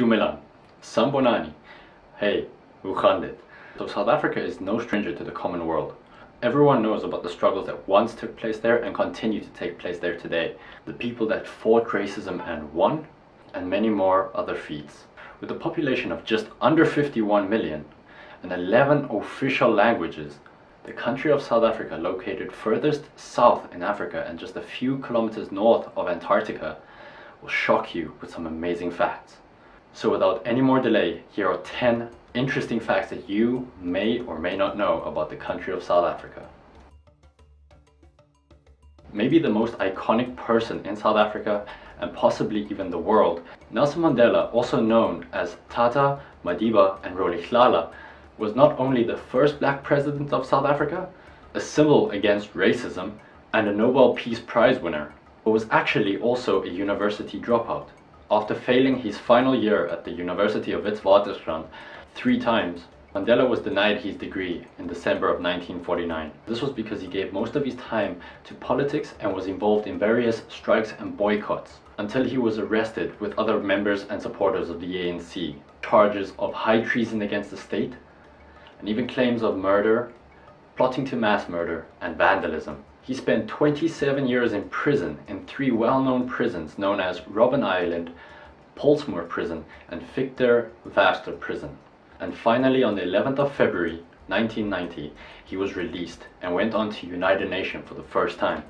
Dumelan, Sambonani, hey, Ukhandit. So South Africa is no stranger to the common world. Everyone knows about the struggles that once took place there and continue to take place there today. The people that fought racism and won, and many more other feats. With a population of just under 51 million and 11 official languages, the country of South Africa, located furthest south in Africa and just a few kilometers north of Antarctica, will shock you with some amazing facts. So without any more delay, here are 10 interesting facts that you may or may not know about the country of South Africa. Maybe the most iconic person in South Africa and possibly even the world, Nelson Mandela, also known as Tata, Madiba and Rolihlahla, was not only the first black president of South Africa, a symbol against racism and a Nobel Peace Prize winner, but was actually also a university dropout. After failing his final year at the University of Witwatersrand 3 times, Mandela was denied his degree in December of 1949. This was because he gave most of his time to politics and was involved in various strikes and boycotts, until he was arrested with other members and supporters of the ANC. Charges of high treason against the state, and even claims of murder, plotting to mass murder, and vandalism. He spent 27 years in prison in 3 well-known prisons known as Robben Island, Pollsmoor Prison, and Victor Verster Prison. And finally, on the 11th of February 1990, he was released and went on to United Nations for the first time.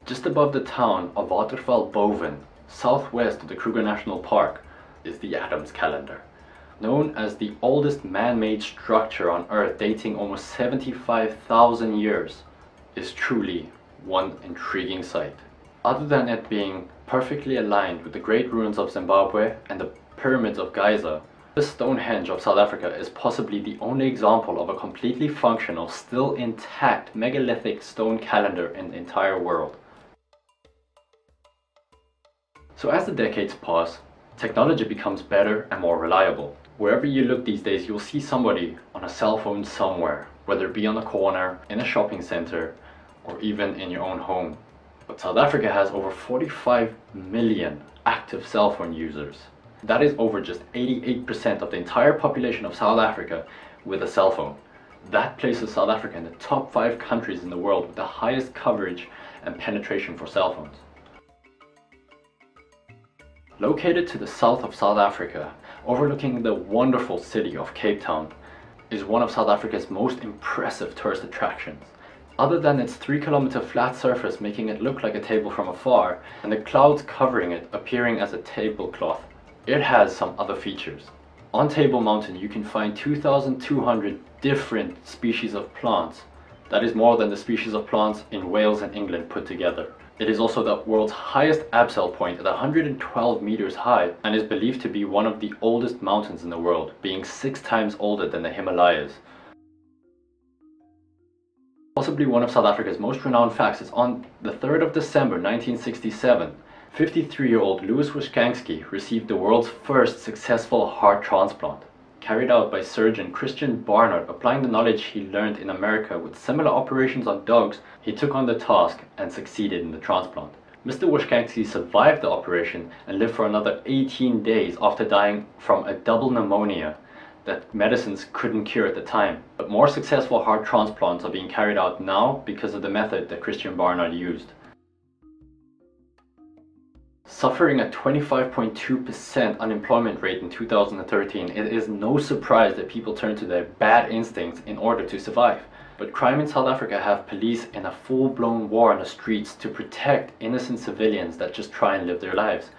Just above the town of Waterval Boven, southwest of the Kruger National Park, is the Adams Calendar. Known as the oldest man-made structure on Earth, dating almost 75,000 years, is truly one intriguing sight. Other than it being perfectly aligned with the great ruins of Zimbabwe and the pyramids of Giza, the Stonehenge of South Africa is possibly the only example of a completely functional, still intact megalithic stone calendar in the entire world. So as the decades pass, technology becomes better and more reliable. Wherever you look these days, you'll see somebody on a cell phone somewhere, whether it be on a corner, in a shopping center, or even in your own home. But South Africa has over 45 million active cell phone users. That is over just 88% of the entire population of South Africa with a cell phone. That places South Africa in the top 5 countries in the world with the highest coverage and penetration for cell phones. Located to the south of South Africa, overlooking the wonderful city of Cape Town, is one of South Africa's most impressive tourist attractions. Other than its 3-kilometer flat surface making it look like a table from afar, and the clouds covering it appearing as a tablecloth, it has some other features. On Table Mountain you can find 2,200 different species of plants. That is more than the species of plants in Wales and England put together. It is also the world's highest abseil point at 112 meters high and is believed to be one of the oldest mountains in the world, being 6 times older than the Himalayas. Possibly one of South Africa's most renowned facts is on the 3rd of December 1967, 53-year-old Louis Wishkansky received the world's first successful heart transplant, carried out by surgeon Christian Barnard. Applying the knowledge he learned in America with similar operations on dogs, he took on the task and succeeded in the transplant. Mr. Wishkansky survived the operation and lived for another 18 days after dying from a double pneumonia that medicines couldn't cure at the time. But more successful heart transplants are being carried out now because of the method that Christian Barnard used. Suffering a 25.2% unemployment rate in 2013, it is no surprise that people turn to their bad instincts in order to survive. But crime in South Africa have police in a full-blown war on the streets to protect innocent civilians that just try and live their lives.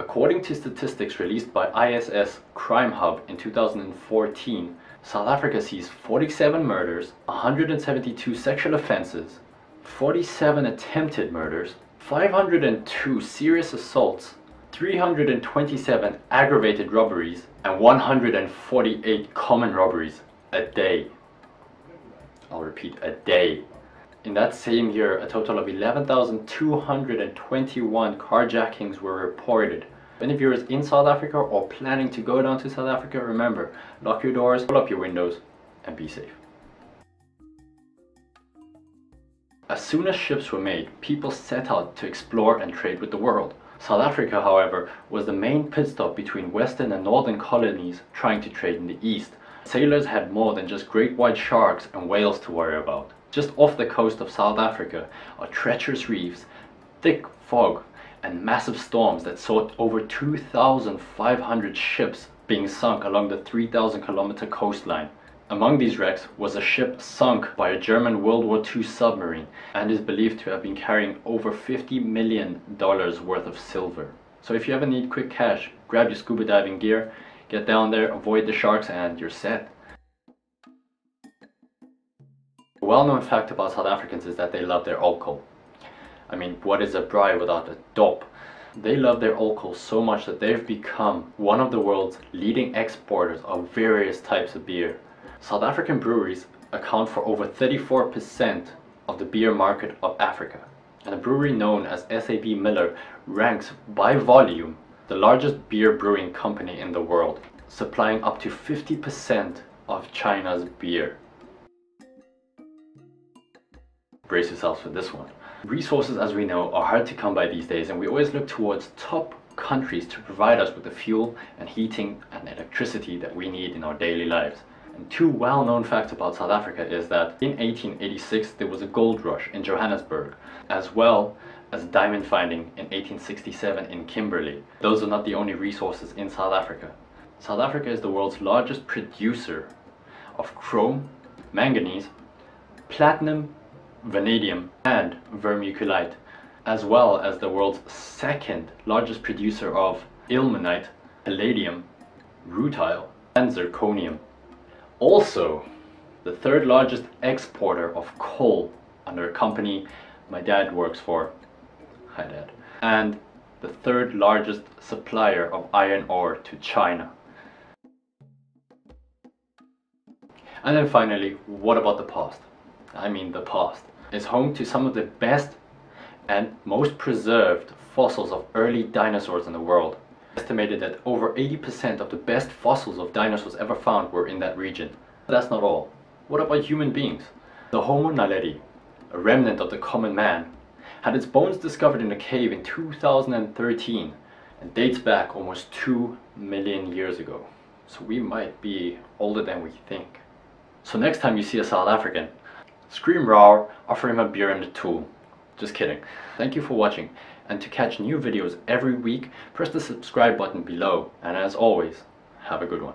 According to statistics released by ISS Crime Hub in 2014, South Africa sees 47 murders, 172 sexual offenses, 47 attempted murders, 502 serious assaults, 327 aggravated robberies, and 148 common robberies a day. I'll repeat, a day. In that same year, a total of 11,221 carjackings were reported. If any viewers in South Africa or planning to go down to South Africa, remember, lock your doors, roll up your windows, and be safe. As soon as ships were made, people set out to explore and trade with the world. South Africa, however, was the main pit stop between western and northern colonies trying to trade in the east. Sailors had more than just great white sharks and whales to worry about. Just off the coast of South Africa are treacherous reefs, thick fog, and massive storms that saw over 2,500 ships being sunk along the 3,000-kilometer coastline. Among these wrecks was a ship sunk by a German World War II submarine and is believed to have been carrying over $50 million worth of silver. So if you ever need quick cash, grab your scuba diving gear, get down there, avoid the sharks, and you're set. A well-known fact about South Africans is that they love their alcohol. I mean, what is a braai without a dop? They love their alcohol so much that they've become one of the world's leading exporters of various types of beer. South African breweries account for over 34% of the beer market of Africa. And a brewery known as SAB Miller ranks by volume the largest beer brewing company in the world, supplying up to 50% of China's beer. Brace yourselves for this one. Resources, as we know, are hard to come by these days, and we always look towards top countries to provide us with the fuel and heating and electricity that we need in our daily lives. And two well-known facts about South Africa is that in 1886 there was a gold rush in Johannesburg, as well as diamond finding in 1867 in Kimberley. Those are not the only resources in South Africa. South Africa is the world's largest producer of chrome, manganese, platinum, vanadium, and vermiculite, as well as the world's second largest producer of ilmenite, palladium, rutile, and zirconium. Also, the third largest exporter of coal under a company my dad works for. Hi Dad. And the third largest supplier of iron ore to China. And then finally, what about the past? I mean, the past is home to some of the best and most preserved fossils of early dinosaurs in the world. Estimated that over 80% of the best fossils of dinosaurs ever found were in that region. But that's not all. What about human beings? The Homo naledi, a remnant of the common man, had its bones discovered in a cave in 2013 and dates back almost 2 million years ago. So we might be older than we think. So next time you see a South African, scream roar, offer him a beer and a tool. Just kidding. Thank you for watching, and to catch new videos every week, press the subscribe button below, and as always, have a good one.